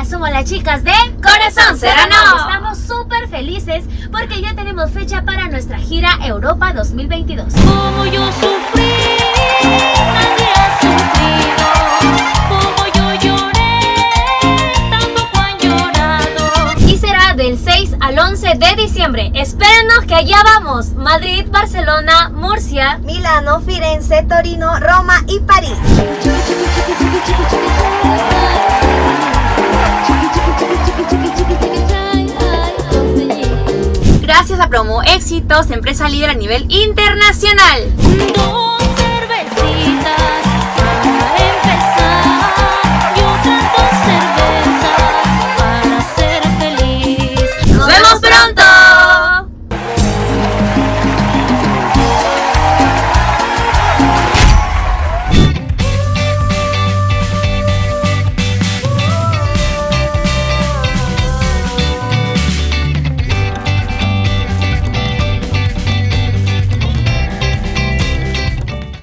Somos las chicas de Corazón Serrano. Estamos súper felices porque ya tenemos fecha para nuestra gira Europa 2022. Como yo sufrí, nadie ha sufrido. Como yo lloré, tampoco han llorado. Y será del 6 al 11 de diciembre. Espérenos que allá vamos. Madrid, Barcelona, Murcia, Milano, Firenze, Torino, Roma y París. gracias a Promo Éxitos, empresa líder a nivel internacional. No.